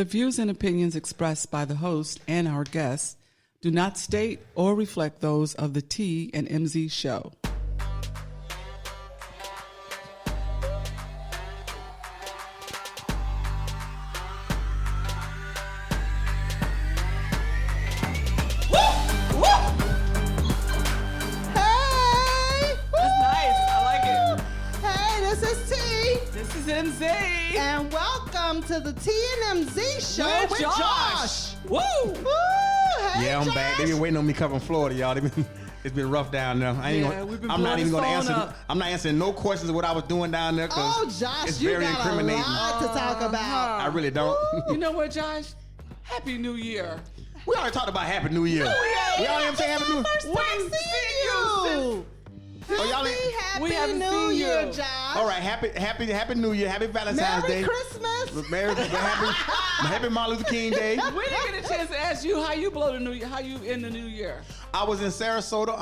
The views and opinions expressed by the host and our guests do not state or reflect those of the T and MZ show. MZ. And welcome to the TNMZ show with Josh. Woo! Woo! Hey, I'm Josh. back. They've been waiting on me covering Florida, y'all. It's been rough down there. I'm not even going to answer. I'm not answering no questions of what I was doing down there. Oh, Josh, it's you very got incriminating. a lot to talk about. I really don't. You know what, Josh? Happy New Year. We already talked about Happy New Year. We already even saying Happy New Year. First time seeing you. Happy New Year, Josh. All right, Happy New Year. Happy Valentine's Day. Merry Christmas. Happy Martin Luther King Day. We didn't get a chance to ask you how you blow the New Year. How you in the New Year? I was in Sarasota.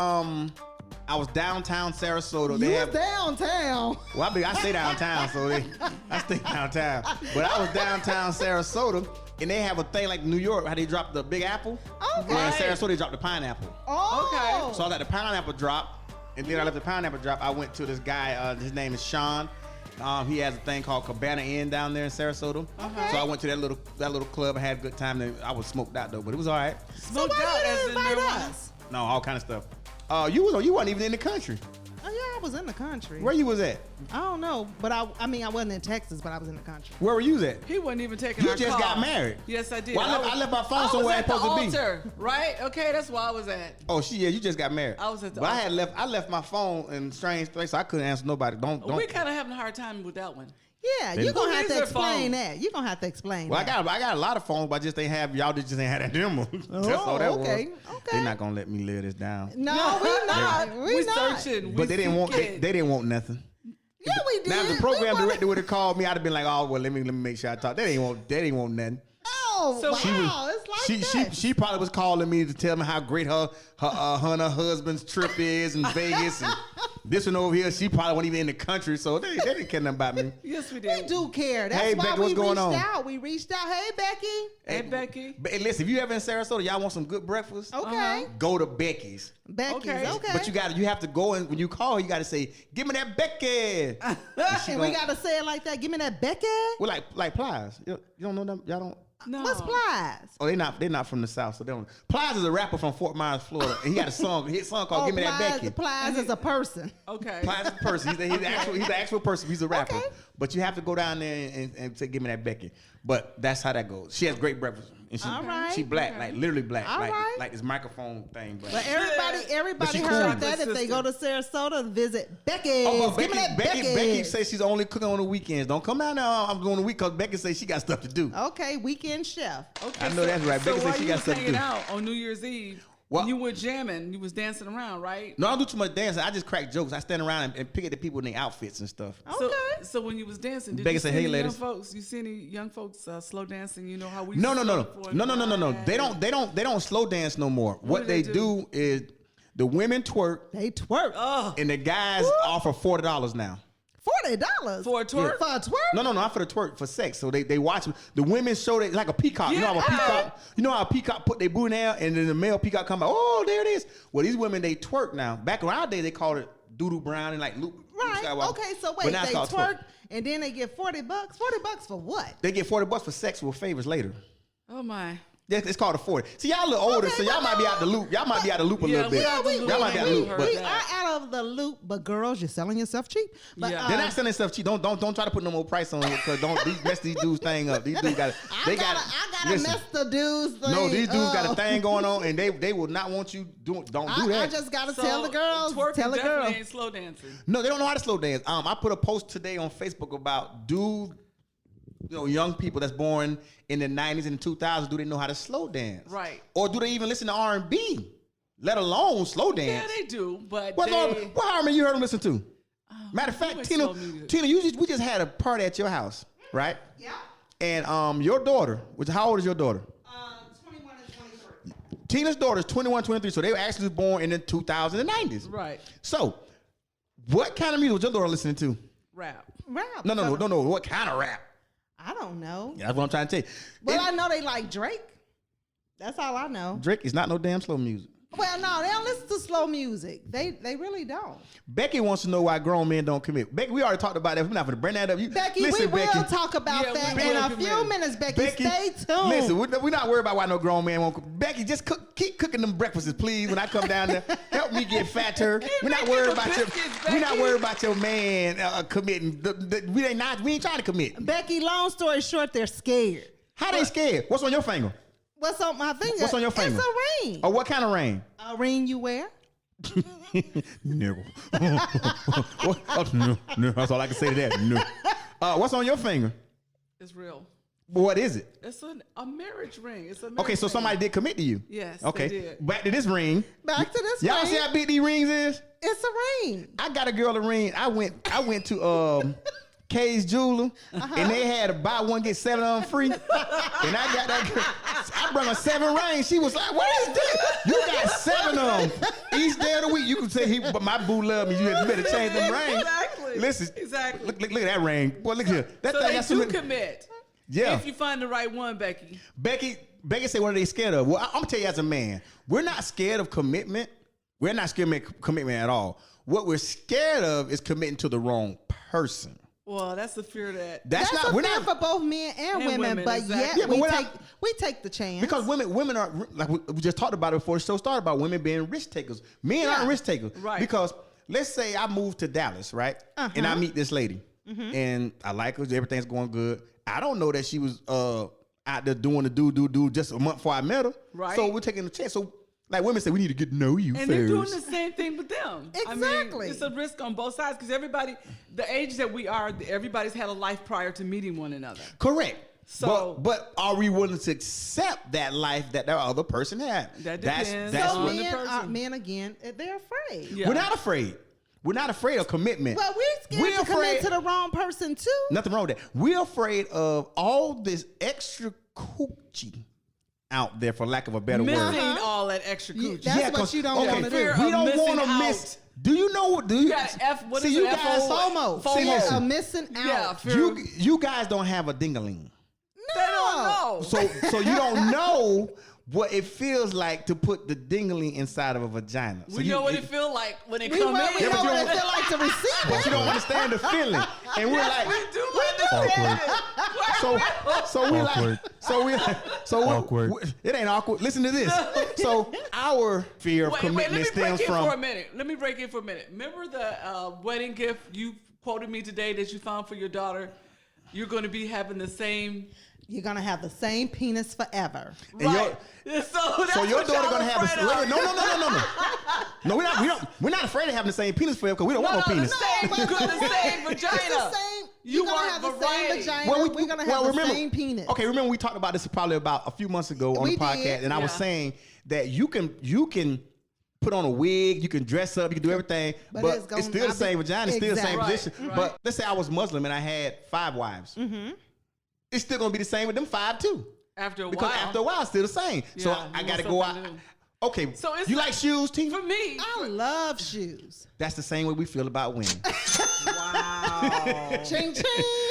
I was downtown Sarasota. You was downtown. Well, I stay downtown, so I stay downtown. But I was downtown Sarasota, and they have a thing like New York, how they drop the Big Apple. Okay. Where in Sarasota, they drop the pineapple. Oh. Okay. So I let the pineapple drop. And then I left the pineapple drop. I went to this guy. His name is Sean. He has a thing called Cabana Inn down there in Sarasota. Okay. So I went to that little club. I had a good time. I was smoked out though, but it was all right. So why didn't you invite us? No, all kind of stuff. You wasn't even in the country. Oh yeah, I was in the country. Where you was at? I don't know, but I wasn't in Texas, but I was in the country. Where were you at? He wasn't even taking our You just call. got married. Yes, I did. Well, I left my phone somewhere I ain't supposed to be. Altar, right? Okay, that's where I was at. Oh, you just got married. I was at the But altar. I left my phone in a strange place, so I couldn't answer nobody. Don't. We kind of having a hard time with that one. Yeah, you're going to have to Who needs their explain phone? that. You're going to have to explain Well, that. I got a lot of phones, but I just ain't have y'all. Just ain't had that demo. That's all that okay. was. Okay. They're not gonna let me live this down. No, we're not. We not. searching. But they didn't want nothing. Yeah, we did. Now if the program director would have called me, I'd have been like, oh well, let me make sure I talk. They didn't want nothing. Oh, So wow. It's like that. She probably was calling me to tell me how great her and her husband's trip is in Vegas and this one over here. She probably wasn't even in the country, so they didn't care nothing about me. Yes, we did. We do care. That's Hey, why Becky, we what's going reached on? out. We reached out. Hey, Becky. Hey, Becky. But hey, listen, if you ever in Sarasota, y'all want some good breakfast? Okay. Go to Becky's. Becky's. Okay. Okay. But you have to go and when you call, you got to say, "Give me that Becky." And we got to say it like that. Give me that Becky. Well, like Plies. You don't know them? Y'all don't. No. What's Plies? Oh, they're not from the South, so they don't. Plies is a rapper from Fort Myers, Florida, and he got a hit song called "Give Me That Becky." Plies is a person. Okay. Plies is a person. He's an actual person. He's a rapper. Okay. But you have to go down there and say, "Give me that Becky." But that's how that goes. She has great breakfast, and All right. she black, like literally black, All right. like this microphone thing. But everybody she heard cool. that if they go to Sarasota, visit Becky's. Oh, but Give me that Becky's. Becky says she's only cooking on the weekends. Don't come out now. I'm doing the week because Becky says she got stuff to do. Okay, weekend chef. Okay, I know that's right. So Becky while said she you got was stuff to hanging do. out on New Year's Eve, What? you were jamming, you was dancing around, right? No, I don't do too much dancing. I just crack jokes. I stand around and pick at the people in their outfits and stuff. Okay. So when you was dancing, did Becky you said, see "Hey, any young ladies." folks? You see any young folks slow dancing? You know how we No. No. They don't slow dance no more. What do they they do is the women twerk They twerk. and the guys offer $40 now. $40 For a twerk? For a twerk? No, not for the twerk, for sex. So they watch the women show they like a peacock. You know how a peacock? You know how a peacock put their booty in there and then the male peacock come out. Oh, there it is. Well, these women they twerk now. Back in our day, they called it doodle brown and like Luke. Right. Skywalker. Okay, so But wait, now they it's called twerk and then they get $40. $40 for what? They get $40 for sexual favors later. Oh my. Yeah, it's called a 40. See, y'all a little older, Okay, so y'all but might be out the loop. Y'all might be out the loop a little bit. out the loop. Y'all might be out the loop. But We are out of the loop, but girls, you're selling yourself cheap. But, Yeah. they're not selling stuff cheap. Don't try to put no more price on it because don't mess these dudes thing up. These dudes got I gotta mess the dudes thing. No, these dudes got a up. thing going on, and they will not want you don't do that. I just gotta So tell the girls. twerking Tell the definitely girls. ain't slow dancing. No, they don't know how to slow dance. I put a post today on Facebook about young people that's born in the 90s and the 2000s, do they know how to slow dance? Right. Or do they even listen to R&B, let alone slow dance? Yeah, they do, but What R&B you heard them listen to? Matter of who fact, is Tina, slow music? we just had a party at your house, right? Yeah. And your daughter, how old is your daughter? 21 and 23. Tina's daughter is 21, 23, so they were actually born in the 2000s and 90s. Right. So, what kind of music was your daughter listening to? Rap. Rap. No. What kind of rap? I don't know. That's what I'm trying to tell you. Well, I know they like Drake. That's all I know. Drake is not no damn slow music. Well, no, they don't listen to slow music. They really don't. Becky wants to know why grown men don't commit. Becky, we already talked about that. We're not going to bring that up. Becky, we will talk about that in a few minutes, Becky. Stay tuned. Listen, we're not worried about why no grown man won't cook. Becky, just keep cooking them breakfasts, please. When I come down there, help me get fatter. We're not worried about your man committing. We ain't trying to commit. Becky, long story short, they're scared. How they scared? What's on your finger? What's on my finger? What's on your finger? It's a ring. Oh, what kind of ring? A ring you wear? No. No. That's all I can say to that. No. What's on your finger? It's real. What is it? It's a marriage ring. It's a marriage okay, so ring. somebody did commit to you. Yes, okay. they did. Back to this ring. Back to this Y'all ring. see how big these rings is? It's a ring. I got a girl a ring. I went to Kay's Jeweler, and they had a buy one get 7 of them free. And I got that girl. I brought her 7 rings. She was like, "What is this? You got 7 of them each day of the week." You can say, "But my boo love me. You better change them rings." Exactly. Listen, exactly. Look at that ring. Boy, look here. That so thing they got do commit. Yeah. If you find the right one, Becky. Becky said, "What are they scared of?" Well, I'm gonna tell you as a man, we're not scared of commitment. We're not scared of commitment at all. What we're scared of is committing to the wrong person. Well, that's the fear that that's a fear for both men and women, but exactly. yet we take the chance because women are like we just talked about it before the show started about women being risk takers. Men aren't risk takers, right? Because let's say I move to Dallas, right, and I meet this lady, and I like her, everything's going good. I don't know that she was out there doing the do just a month before I met her, right? So we're taking a chance. So. Like women say, we need to get to know you and first. They're doing the same thing with them. Exactly. I mean, it's a risk on both sides because everybody, the age that we are, everybody's had a life prior to meeting one another. Correct. So, but are we willing to accept that life that the other person had? That depends. That's so what men again, they're afraid. Yeah. We're not afraid. We're not afraid of commitment. Well, we're scared to commit to the wrong person too. Nothing wrong with that. We're afraid of all this extra coochie out there, for lack of a better word. Missing all that extra coochie. That's what you don't want to do. We don't want to miss. Do you know what? You got what see, is you it? guys FOMO. See, listen, a missing out. Yeah, you guys don't have a ding-a-ling. They don't know. So you don't know what it feels like to put the ding-a-ling inside of a vagina. So we know what it feels like when it comes in. We know what it feels like to receive it. But you don't understand the feeling. And we're like, we do understand it. Awkward. It ain't awkward. Listen to this. So our fear of commitment stems from. Let me break in for a minute. Remember the wedding gift you quoted me today that you found for your daughter? You're going to be having the same. You're gonna have the same penis forever, right? So your daughter gonna have a no. We're not afraid of having the same penis forever because we don't want no penis. The same vagina. You're gonna have the same vagina. We're gonna have the same penis. Okay, remember we talked about this probably about a few months ago on the podcast, and I was saying that you can put on a wig, you can dress up, you can do everything, but it's still the same vagina, it's still the same position. Right. But let's say I was Muslim and I had 5 wives. Mm-hmm. It's still gonna be the same with them 5 too. After a while. Because after a while, it's still the same. Yeah, so I gotta go out. Okay. So you like shoes, T? For me, I love shoes. That's the same way we feel about women. Wow. Ching ching.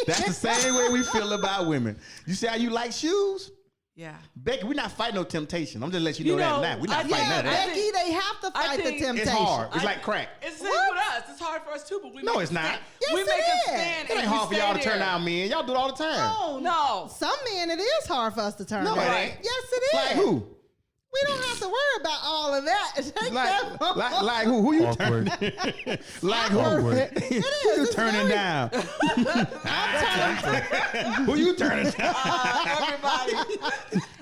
That's the same way we feel about women. You see how you like shoes? Yeah. Becky, we're not fighting no temptation. I'm just letting you know that now. We're not fighting that. Becky, they have to fight the temptation. It's hard. It's like crack. It's the same with us. It's hard for us too, but no, it's not. Yes, we make a stand. It ain't hard for y'all to turn down men. Y'all do it all the time. Oh, no. Some men, it is hard for us to turn down. No, it ain't. Yes, it is. Like who? We don't have to worry about all of that. Like who? Who you turning? Like who? Who you turning down? Who you turning down? Everybody.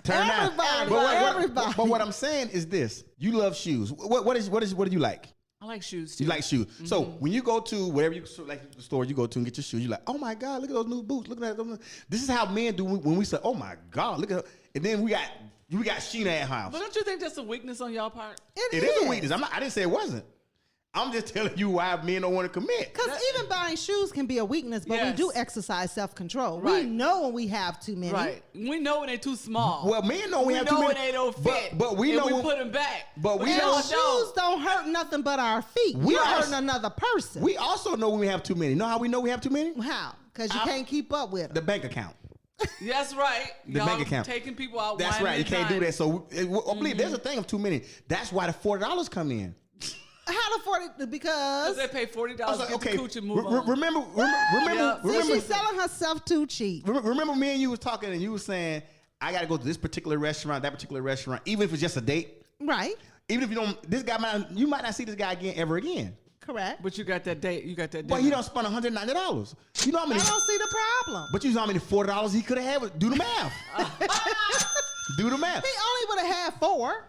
Turn down. Everybody. But what I'm saying is this: you love shoes. What do you like? I like shoes too. You like shoes. Mm-hmm. So when you go to whatever like the store you go to and get your shoes, you're like, oh my God, look at those new boots. Look at that. This is how men do when we say, oh my God, look at her. And then we got Sheena at house. But don't you think that's a weakness on y'all part? It is a weakness. I didn't say it wasn't. I'm just telling you why men don't want to commit. Because even buying shoes can be a weakness, but we do exercise self-control. Right. We know when we have too many. Right. We know when they're too small. Well, men know we have too many. We know when they don't fit. But we know we put them back. But we know shoes don't hurt nothing but our feet. You're hurting another person. We also know when we have too many. Know how we know we have too many? How? Because you can't keep up with them. The bank account. That's right. The Y'all bank account. taking people out. That's right. You can't do that. So I believe there's a thing of too many. That's why the $40 come in. How to afford it? Because they pay $40 to like, get the cooch and move on. Remember, she's selling herself too cheap. Remember me and you was talking and you was saying, I got to go to this particular restaurant, that particular restaurant, even if it's just a date. Right. Even if you don't, you might not see this guy ever again. Correct. But you got that date. You got that. But he don't spend $190. You know how many? I don't see the problem. But you know how many $40 he could have had? Do the math. Do the math. He only would have had 4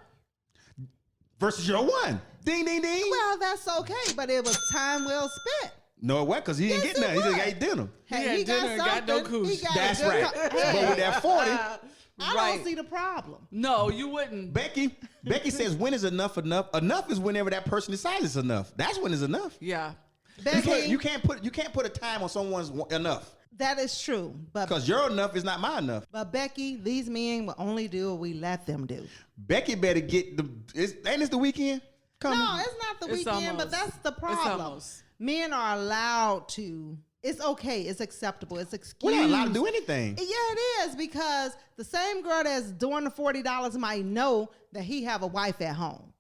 versus your 1. Ding, ding, ding. Well, that's okay, but it was time well spent. No, it wasn't because he didn't get nothing. He just ate dinner. Hey, he got dinner, got no cooch. That's right. But with that 40, I don't see the problem. No, you wouldn't. Becky says, when is enough enough? Enough is whenever that person decides it's enough. That's when it's enough. Yeah. Becky, You can't put a time on someone's enough. that is true. But Because your enough is not my enough. But Becky, these men will only do what we let them do. Becky better get ain't this the weekend? Coming? No, it's not the weekend, but that's the problem. Men are allowed to. It's okay. It's acceptable. It's excused. We're not allowed to do anything. Yeah, it is, because the same girl that's doing the $40 might know that he have a wife at home.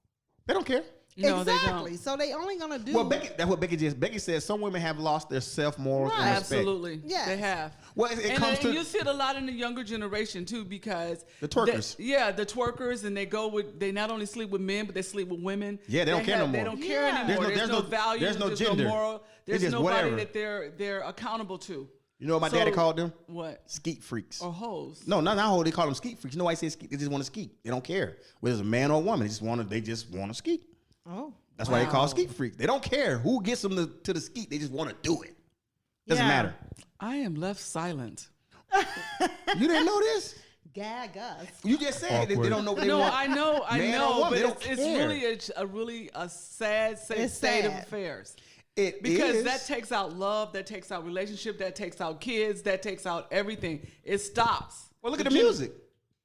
They don't care. No, exactly. They don't. So they only gonna do. Well, that's what Becky says. Some women have lost their self-morals and respect. Absolutely. Yes. They have. Well, it comes to you see it a lot in the younger generation too, because the twerkers. The twerkers, and they not only sleep with men, but they sleep with women. Yeah, they don't care no more. They don't care anymore. There's no value. There's no gender. No moral. There's just nobody whatever. that they're accountable to. You know what my daddy called them? What? Skeet freaks. Or hoes. No, not hoes. They call them skeet freaks. You know why I say skeet? They just want to skeet. They don't care whether it's a man or a woman. They just want to skeet. Oh. That's why they call skeet freaks. They don't care who gets them to the skeet. They just want to do it. Doesn't matter. I am left silent. You didn't know this? Gag us. You just said that they don't know what they want. I know, but it's really a sad state of affairs. Because that takes out love, that takes out relationship, that takes out kids, that takes out everything. It stops. Well, look at the music.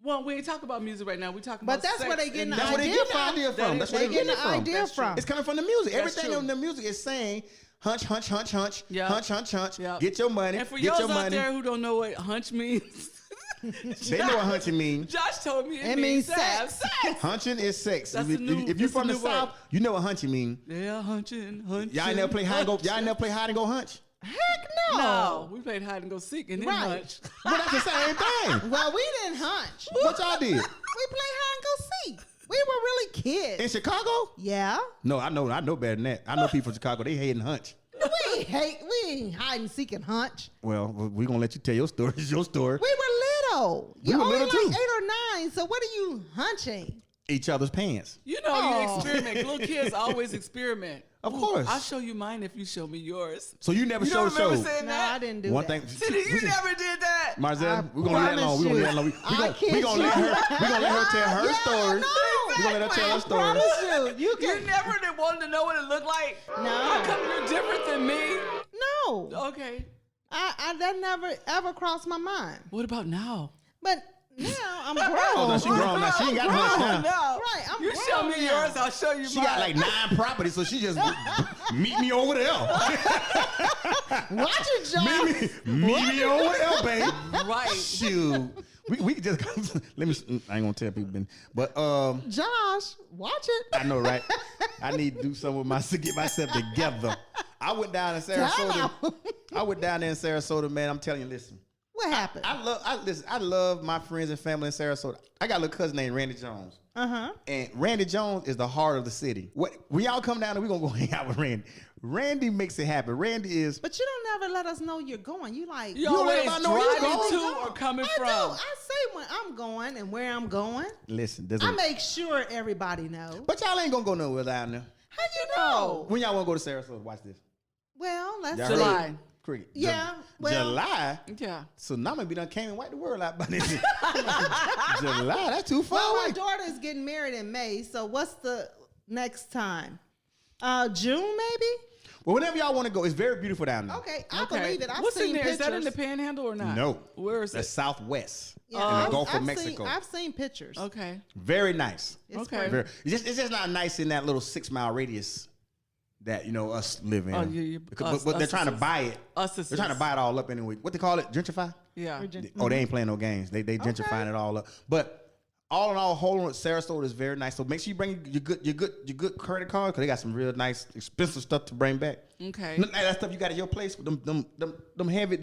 Well, we ain't talking about music right now. We talking about But that's sex, where they getting the That's where they idea get the idea from. That's where they getting the idea from. It's coming from the music. Everything in the music is saying hunch, hunch, hunch, hunch, hunch, hunch, hunch. Get your money. And for get your y'all out money. there who don't know what hunch means, they know what hunching means. Josh told me it means sex. Hunching is sex. That's If you're from the South, you know what hunching means. Yeah, hunching. Y'all ain't never play hide and go. Y'all ain't never play hide and go hunch. Heck no. No, we played hide and go seek and then hunch. But that's the same thing. Well, we didn't hunch. What y'all did? We played hide and go seek. We were really kids. In Chicago? Yeah. No, I know better than that. I know people from Chicago. They hate and hunch. We ain't hide and seek and hunch. Well, we're gonna let you tell your story. It's your story. We were little. We were little too. 8 or 9. So what are you hunching? Each other's pants. You know, you experiment. Little kids always experiment. Of course. I'll show you mine if you show me yours. So you never You showed don't remember show. saying No, that? I didn't do One that. thing. You never did that. Marcel, we're gonna leave that alone. We're gonna leave that alone. We're gonna let her tell her story. No, We're gonna let her tell her I story. promise you. You never did wanted to know what it looked like? No. How come you're different than me? No. Okay. That never ever crossed my mind. What about now? But now I'm grown. Oh, no, she grown now. She ain't got hunch now. Right, I'm You grown show me now. yours, I'll show you She mine. got like 9 properties, so she just meet me over there. Watch it, John. meet me over there, babe. Right. Shoot. We could just let me. I ain't gonna tell people, but Josh, watch it. I know, right? I need to do something with to get myself together. I went down in Sarasota. I went down there in Sarasota, man. I'm telling you, listen. What happened? I love my friends and family in Sarasota. I got a little cousin named Randy Jones. And Randy Jones is the heart of the city. When y'all come down there, we're gonna go hang out with Randy. Randy makes it happen. Randy is. But you don't never let us know you're going. You like You always let me know you driving going. to or coming I from. do. I say when I'm going and where I'm going. Listen, I make sure everybody knows. but y'all ain't gonna go nowhere down there. How you know? When y'all wanna go to Sarasota, watch this. Well, let's Y'all see. July. Cricket. Yeah, well- July. Yeah. Tsunami be done came and wiped the world out by this. July, that's too far Well, my away. daughter is getting married in May, so what's the next time? June maybe? Well, whenever y'all want to go, it's very beautiful down there. Okay, I believe it. I've What's seen in there? pictures. Is that in the Panhandle or not? No. Where is That's it? southwest Yeah, in the Gulf of I've Mexico. I've seen pictures. Okay. Very nice. It's Okay. pretty. It's just not nice in that little 6 mile radius. that us live in. Oh, but they're trying to buy it. They're trying to buy it all up anyway. What they call it? Gentrify? Yeah. Oh, they ain't playing no games. They gentrifying it all up. But all in all, Holden with Sarasota is very nice. So make sure you bring your good credit card because they got some real nice, expensive stuff to bring back. Okay. That stuff you got at your place, them heavy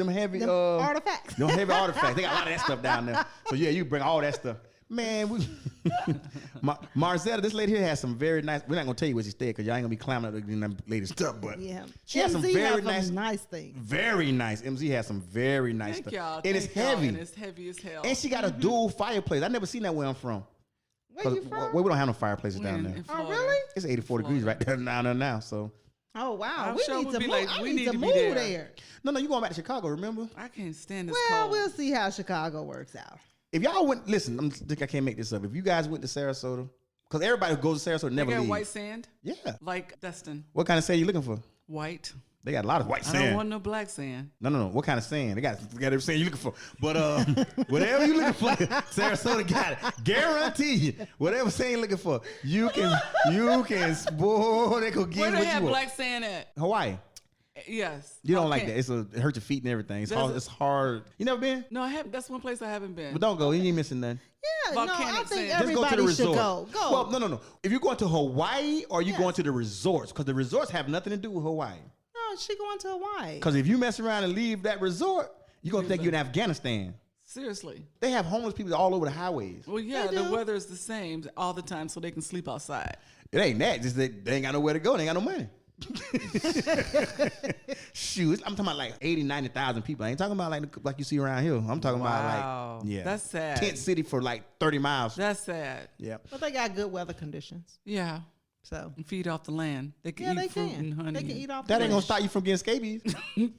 artifacts. Them heavy artifacts. They got a lot of that stuff down there. So yeah, you bring all that stuff. Man, Marzetta, this lady here has some very nice. We're not gonna tell you where she stayed because y'all ain't gonna be climbing up the latest stuff. But yeah, she has some very nice things. Very nice. MZ has some very nice Thank stuff. Y'all. And it's heavy. And it's heavy as hell. And she got a dual fireplace. I never seen that where I'm from. Where you from? We don't have no fireplaces down there. Oh really? It's 84 degrees right there now. So. Oh wow, we need to move. We need to move there. No, you going back to Chicago? Remember? I can't stand this. Well, we'll see how Chicago works out. If y'all went, listen, I can't make this up. If you guys went to Sarasota, because everybody who goes to Sarasota never leaves. White sand? Yeah. Like Dustin. What kind of sand you looking for? White. They got a lot of white sand. I don't want no black sand. No. What kind of sand? They got every sand you looking for. But whatever you looking for, Sarasota got it. Guarantee you. Whatever sand you looking for, you can, boy, they go get Where what they you have want. black sand at? Hawaii. Yes. You don't like that. It hurts your feet and everything. It's hard. You never been? No, I haven't. That's one place I haven't been. But don't go. You ain't missing nothing. Yeah, Volcanic I think sand. everybody Just go to the should resort. go. Well, no. If you're going to Hawaii or you going to the resorts, because the resorts have nothing to do with Hawaii. No, she going to Hawaii. Because if you mess around and leave that resort, you're going to think you're in Afghanistan. Seriously. They have homeless people all over the highways. Well, yeah, the weather is the same all the time, so they can sleep outside. It ain't that. Just they ain't got nowhere to go. They ain't got no money. Shoot, I'm talking about like 80, 90,000 people. I ain't talking about like you see around here. I'm talking about like, yeah. That's sad. Tent city for like 30 miles. That's sad. Yeah. But they got good weather conditions. Yeah. So. And feed off the land. They can eat fruit and honey. They can eat off that the ain't going to stop you from getting scabies. talking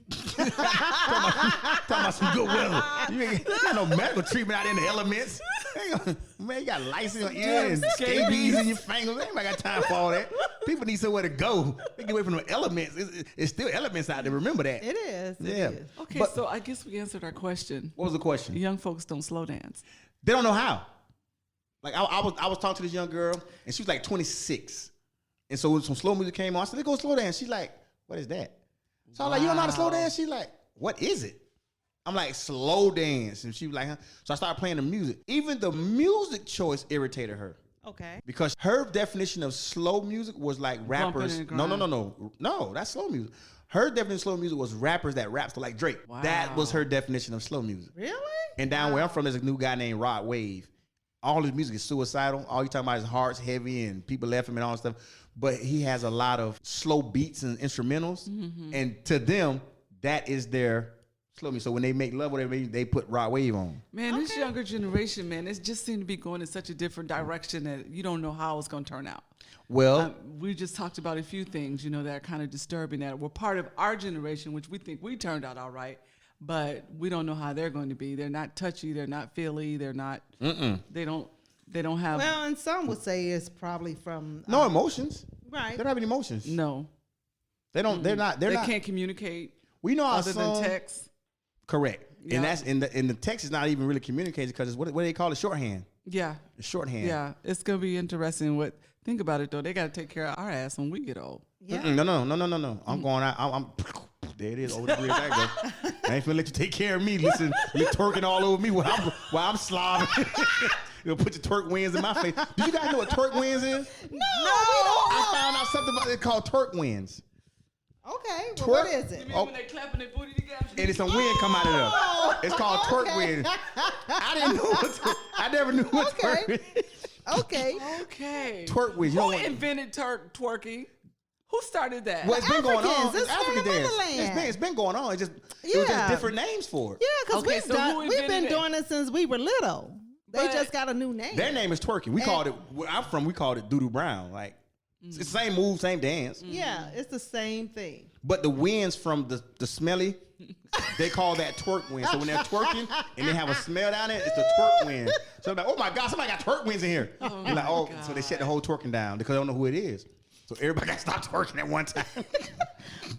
about some good weather. You ain't got no medical treatment out in the elements. Man, you got lice in your ear and scabies in your fingers. Ain't got time for all that. People need somewhere to go. They get away from the elements. It's still elements out there. Remember that. It is. Yeah. It is. Okay, so I guess we answered our question. What was the question? Young folks don't slow dance. They don't know how. Like I was talking to this young girl and she was like 26. And so when some slow music came on, I said, let's go slow dance. She's like, what is that? So I'm like, you don't know how to slow dance? She's like, what is it? I'm like, slow dance. And she was like, huh? So I started playing the music. Even the music choice irritated her. Okay. Because her definition of slow music was like rappers. No, that's slow music. Her definition of slow music was rappers that rap so like Drake. Wow. That was her definition of slow music. Really? And down where I'm from, there's a new guy named Rod Wave. All his music is suicidal. All he talking about is hearts heavy and people left him and all that stuff. But he has a lot of slow beats and instrumentals. Mm-hmm. And to them, that is their slow music. So when they make love, whatever, they put Rod Wave on. Man, this younger generation, man, it just seemed to be going in such a different direction that you don't know how it's going to turn out. Well, we just talked about a few things, that are kind of disturbing that were part of our generation, which we think we turned out all right. But we don't know how they're going to be. They're not touchy. They're not feely. They're not. They don't have. Well, and some would say it's probably from no emotions. Right. They don't have any emotions. No. They don't. They're not. They can't communicate. We know other than text. Correct. Yeah. And that's in the text is not even really communicating because it's what do they call it? Shorthand. Yeah. It's shorthand. Yeah. It's gonna be interesting. Think about it though. They got to take care of our ass when we get old. Yeah. No. I'm going out. I'm there it is. Over the bridge I go. I ain't finna let you take care of me. Listen, you're twerking all over me while I'm slobbing. You'll put your twerk wins in my face. Do you guys know what twerk wins is? No. I found out something about it called twerk wins. Okay, well, what is it? You mean when they clapping their booty together? And it's some wind come out of there. It's called twerk wind. I didn't know I never knew what twerk wind. Okay. Twerk wind. Who invented twerking? Who started that? Well, it's been going on. It's African dance. It's been going on. It was just different names for it. Yeah, because we've been doing it since we were little. They just got a new name. Their name is twerking. We called it. Where I'm from, we called it doo-doo brown. Like it's the same move, same dance. Yeah, it's the same thing. But the winds from the smelly, they call that twerk wind. So when they're twerking and they have a smell down there, it's the twerk wind. So I'm like, oh my God, somebody got twerk winds in here. You're like, oh, so they shut the whole twerking down because they don't know who it is. So everybody got to stop twerking at one time.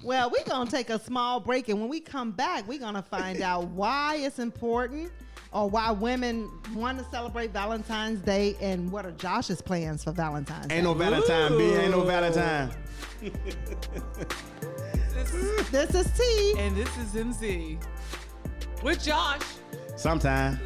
Well, we're going to take a small break. And when we come back, we're going to find out why it's important or why women want to celebrate Valentine's Day, and what are Josh's plans for Valentine's Day. Ain't no Valentine, B. Ain't no Valentine. This is T. And this is MZ. With Josh. Sometime.